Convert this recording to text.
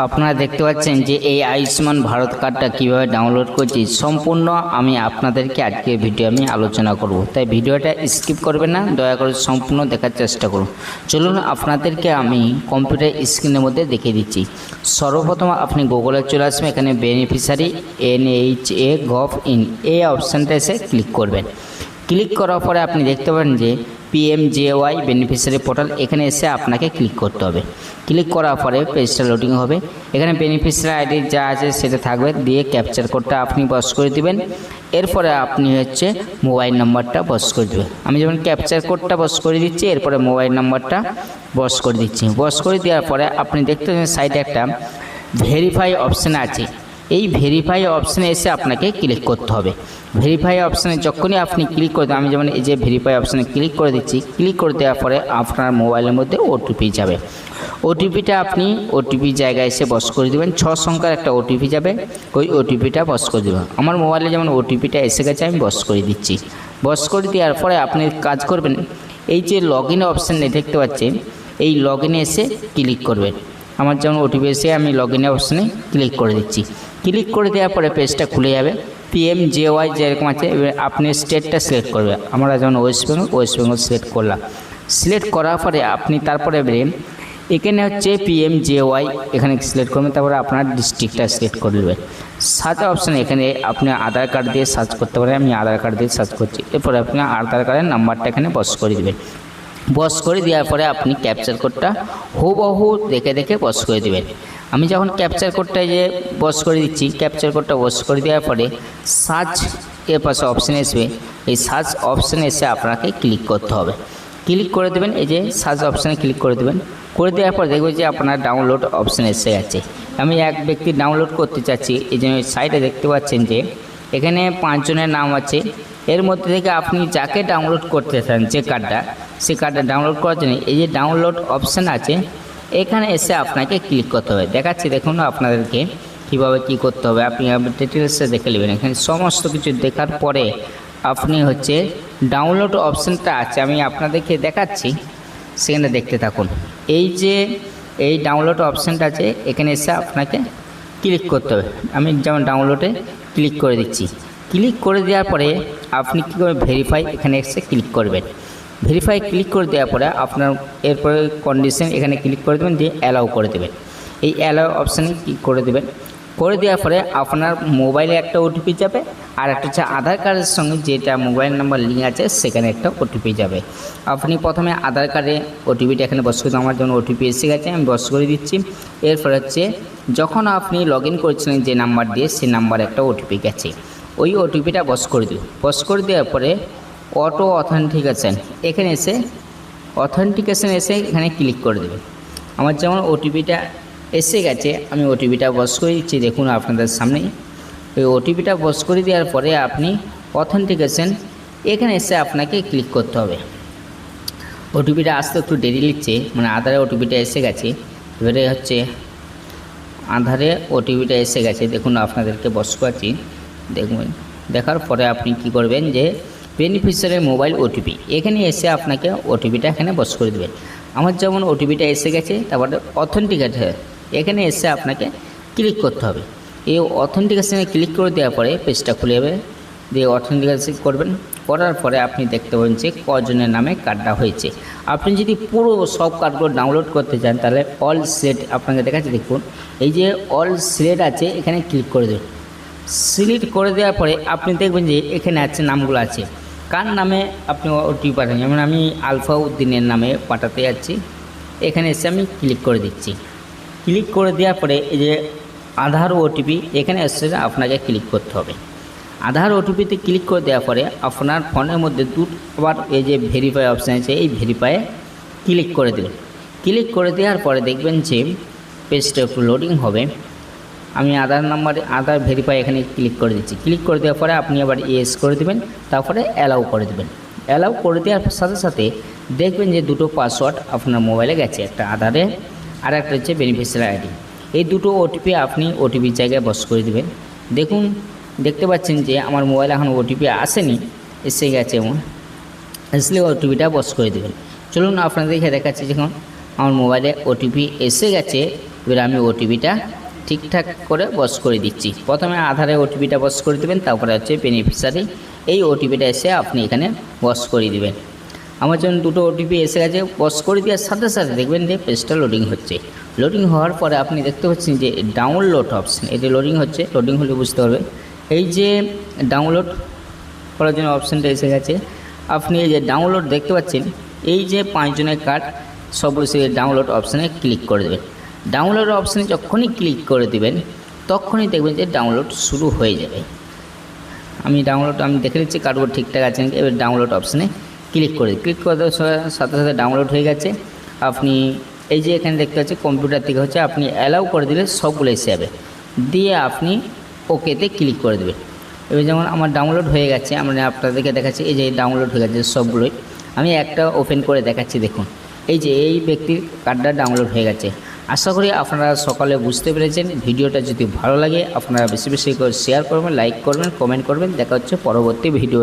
আপনারা দেখতে পাচ্ছেন যে এই আয়ুষ্মান ভারত কার্ডটা কিভাবে ডাউনলোড করছি সম্পূর্ণ আমি আপনাদেরকে আজকে ভিডিও আমি আলোচনা করব। তাই ভিডিওটা স্কিপ করবেন না, দয়া করে সম্পূর্ণ দেখার চেষ্টা করুন। চলুন আপনাদেরকে আমি কম্পিউটার স্ক্রিনের মধ্যে দেখিয়ে দিচ্ছি। সর্বপ্রথম আপনি গুগলে চলে আসবেন, এখানে বেনিফিশিয়ারি NHA.gov.in এই অপশানটা এসে ক্লিক করবেন। ক্লিক করার পরে আপনি দেখতে পাবেন যে PMJY বেনিফিশিয়ারি পোর্টাল, এখানে এসে আপনাকে ক্লিক করতে হবে। ক্লিক করার পরে পেজটা লোডিং হবে। এখানে বেনিফিশিয়ারি আইডি যা আছে সেটা থাকবে, দিয়ে ক্যাপচার কোডটা আপনি বস করে দিবেন। এরপরে আপনি মোবাইল নাম্বারটা বস করে দেবেন। আমি যেমন ক্যাপচার কোডটা বস করে দিচ্ছি, এরপরে মোবাইল নাম্বারটা বস করে দিচ্ছি। বস করে দেওয়ার পরে আপনি দেখতে পাবেন সাইডে একটা ভেরিফাই অপশান আছে। এই ভেরিফাই অপশানে এসে আপনাকে ক্লিক করতে হবে। ভেরিফাই অপশানে যখনই আপনি ক্লিক করে দেবেন, আমি যেমন এই যে ভেরিফাই অপশানে ক্লিক করে দিচ্ছি, ক্লিক করে দেওয়ার পরে আপনার মোবাইলের মধ্যে ওটিপি যাবে। ওটিপিটা আপনি ওটিপি জায়গায় এসে বস করে দেবেন। 6 সংখ্যার একটা ওটিপি যাবে, ওই ওটিপিটা বস করে দেবেন। আমার মোবাইলে যেমন ওটিপিটা এসে গেছে, আমি বস করে দিচ্ছি। বস করে দেওয়ার পরে আপনি কাজ করবেন, এই যে লগ ইন অপশানে দেখতে পাচ্ছেন, এই লগ ইনে এসে ক্লিক করবেন। আমার যেমন ওটিপি এসে আমি লগ ইন অপশানে ক্লিক করে দিচ্ছি। ক্লিক করে দেওয়ার পরে পেজটা খুলে যাবে। PMJY যেরকম আছে, আপনি স্টেটটা সিলেক্ট করবেন। আমরা যেমন ওয়েস্ট বেঙ্গল সিলেক্ট করলাম। সিলেক্ট করার পরে আপনি তারপরে এখানে PMJY এখানে সিলেক্ট করবেন। তারপরে আপনার ডিস্ট্রিক্টটা সিলেক্ট করে নেবেন। সার্চ অপশানে এখানে আপনি আধার কার্ড দিয়ে সার্চ করতে পারেন। আমি আধার কার্ড দিয়ে সার্চ করছি। এরপরে আপনি আধার কার্ডের নাম্বারটা এখানে বস করে দেবেন। বস করে দেওয়ার পরে আপনি ক্যাপচার কোডটা হুবহু দেখে দেখে বস করে দেবেন। আমি যখন ক্যাপচার কোডটা যে বস করে দিচ্ছি, ক্যাপচার কোডটা বস করে দেওয়ার পরে সার্চ এর পাশে অপশান আসবে। এই সার্চ অপশানে এসে আপনাকে ক্লিক করতে হবে। ক্লিক করে দেবেন, এই যে সার্চ অপশানে ক্লিক করে দেবেন। করে দেওয়ার পর দেখবেন যে আপনার ডাউনলোড অপশান এসে গেছে। আমি এক ব্যক্তি ডাউনলোড করতে চাচ্ছি, এই জন্য সাইটে দেখতে পাচ্ছেন যে এখানে 5 জনের নাম আছে। এর মধ্যে থেকে আপনি যাকে ডাউনলোড করতে চান, যে কার্ডটা, সেই কার্ডটা ডাউনলোড করার জন্য এই যে ডাউনলোড অপশান আছে, এখানে এসে আপনাকে ক্লিক করতে হবে। দেখাচ্ছি দেখুন আপনাদেরকে কীভাবে কী করতে হবে। আপনি ডিটেলসে দেখে নেবেন। এখানে সমস্ত কিছু দেখার পরে আপনি ডাউনলোড অপশানটা আছে, আমি আপনাদেরকে দেখাচ্ছি, সেখানে দেখতে থাকুন। এই যে এই ডাউনলোড অপশানটা আছে, এখানে এসে আপনাকে ক্লিক করতে হবে। আমি যেমন ডাউনলোডে ক্লিক করে দিচ্ছি। ক্লিক করে দেওয়ার পরে আপনি কী করবেন, ভেরিফাই এখানে এসে ক্লিক করবেন। ভেরিফাই ক্লিক করে দেওয়ার পরে আপনার এরপরে কন্ডিশন এখানে ক্লিক করে দেবেন, দিয়ে অ্যালাউ করে দেবেন। এই অ্যালাউ অপশানে ক্লিক করে দেবেন। করে দেওয়ার পরে আপনার মোবাইলে একটা ওটিপি যাবে, আর একটা আধার কার্ডের সঙ্গে যেটা মোবাইল নাম্বার লিঙ্ক আছে সেখানে একটা ওটিপি যাবে। আপনি প্রথমে আধার কার্ডে ওটিপিটা এখানে বস করে, আমার জন্য ওটিপি এসে গেছে, আমি বস করে দিচ্ছি। এরপর যখন আপনি লগ ইন করেছিলেন যে নাম্বার দিয়ে, সেই নাম্বারে একটা ওটিপি গেছে, ওই ওটিপিটা বস করে দিন। বস করে দেওয়ার পরে অটো অথেন্টিকেশন এখানে এসে এখানে ক্লিক করে দেবেন। আমার যেমন ওটিপিটা এসে গেছে, আমি ওটিপিটা বস করে দিচ্ছি। দেখুন আপনাদের সামনেই ওই ওটিপিটা বস করে দেওয়ার পরে আপনি অথেন্টিকেশন এখানে এসে আপনাকে ক্লিক করতে হবে। ওটিপিটা আসতে একটু দেরি লিখছে, মানে আধারে ওটিপিটা এসে গেছে। এবারে আধারে ওটিপিটা এসে গেছে, দেখুন আপনাদেরকে বস করছি। দেখবেন, দেখার পরে আপনি কি করবেন, যে বেনিফিশিয়ারি মোবাইল ওটিপি এখানে এসে আপনাকে ওটিপিটা এখানে বস করে দেবেন। আমার যেমন ওটিপিটা এসে গেছে, তারপরে অথেন্টিকেট এখানে এসে আপনাকে ক্লিক করতে হবে। এই অথেন্টিকেশনে ক্লিক করে দেওয়ার পরে পেজটা খুলে যাবে, দিয়ে অথেন্টিকেশন করবেন। করার পরে আপনি দেখতে পাবেন যে কজনের নামে কার্ডটা হয়েছে। আপনি যদি পুরো সব কার্ডগুলো ডাউনলোড করতে চান, তাহলে অল সিলেক্ট আপনাকে দেখাচ্ছে, দেখুন এই যে অল সিলেক্ট আছে, এখানে ক্লিক করে দেবেন। সিলেক্ট করে দেওয়ার পরে আপনি দেখবেন যে এখানে আছে নামগুলো আছে, কার নামে আপনি ওটিপি পাঠান। যেমন আমি আলফা উদ্দিনের নামে পাঠাতে যাচ্ছি, এখানে এসে আমি ক্লিক করে দিচ্ছি। ক্লিক করে দেওয়ার পরে এই যে আধার ওটিপি এখানে এসে আপনাকে ক্লিক করতে হবে। আধার ওটিপিতে ক্লিক করে দেওয়ার পরে আপনার ফোনের মধ্যে আবার এই যে ভেরিফাই অপশান আছে, এই ভেরিফাইয়ে ক্লিক করে দেবেন। ক্লিক করে দেওয়ার পরে দেখবেন যে পেজটা একটু লোডিং হবে। আমি আধার ভেরিফাই এখানে ক্লিক করে দিচ্ছি। ক্লিক করে দেওয়ার পরে আপনি আবার ইয়েস করে দেবেন, তারপরে অ্যালাউ করে দেবেন। অ্যালাউ করে দেওয়ার সাথে সাথে দেখবেন যে দুটো পাসওয়ার্ড আপনার মোবাইলে গেছে, একটা আধারে আর একটা বেনিফিশিয়ারি আইডি। এই দুটো ওটিপি আপনি ওটিপির জায়গায় বস করে দেবেন। দেখুন, দেখতে পাচ্ছেন যে আমার মোবাইলে এখন ওটিপি আসেনি, এসে গেছে, আসলে ওটিপিটা বস করে দেবেন। চলুন আপনাদেরকে দেখাচ্ছি। যখন আমার মোবাইলে ওটিপি এসে গেছে, এবার আমি ওটিপিটা ঠিকঠাক করে বস করে দিচ্ছি। প্রথমে আধারে ওটিপিটা বস করে দেবেন, তারপরে হচ্ছে বেনিফিশিয়ারি এই ওটিপিটা এসে আপনি এখানে বস করে দিবেন। আমার জন্য দুটো ওটিপি এসে গেছে। বস করে দেওয়ার সাথে সাথে দেখবেন যে পেজটা লোডিং হচ্ছে। লোডিং হওয়ার পরে আপনি দেখতে পাচ্ছেন যে ডাউনলোড অপশান, এটি লোডিং হচ্ছে। লোডিং হলে বুঝতে পারবে এই যে ডাউনলোড করার জন্য অপশানটা এসে গেছে। আপনি এই যে ডাউনলোড দেখতে পাচ্ছেন, এই যে 5 জনের কার্ড সবগুলো সে ডাউনলোড অপশানে ক্লিক করে দেবেন। ডাউনলোড অপশানে যখনই ক্লিক করে দেবেন তখনই দেখবেন যে ডাউনলোড শুরু হয়ে যাবে। আমি দেখে নিচ্ছি কার্ডগুলো ঠিকঠাক আছে নাকি। এবার ডাউনলোড অপশানে ক্লিক করে দেওয়ার সাথে সাথে ডাউনলোড হয়ে গেছে। আপনি এই যে এখানে দেখতে পাচ্ছেন কম্পিউটার থেকে হচ্ছে, আপনি অ্যালাউ করে দিলে সবগুলো এসে যাবে। দিয়ে আপনি ওকেতে ক্লিক করে দেবেন। এবার যেমন আমার ডাউনলোড হয়ে গেছে, আমরা আপনাদেরকে দেখাচ্ছি এই যে ডাউনলোড হয়ে গেছে সবগুলোই। আমি একটা ওপেন করে দেখাচ্ছি, দেখুন এই যে এই ব্যক্তির কার্ডটা ডাউনলোড হয়ে গেছে। আশা করি আপনারা সকালে বুঝতে পেরেছেন। ভিডিওটা যদি ভালো লাগে আপনারা বেশি বেশি করে শেয়ার করবেন, লাইক করবেন, কমেন্ট করবেন। দেখা হচ্ছে পরবর্তী ভিডিও।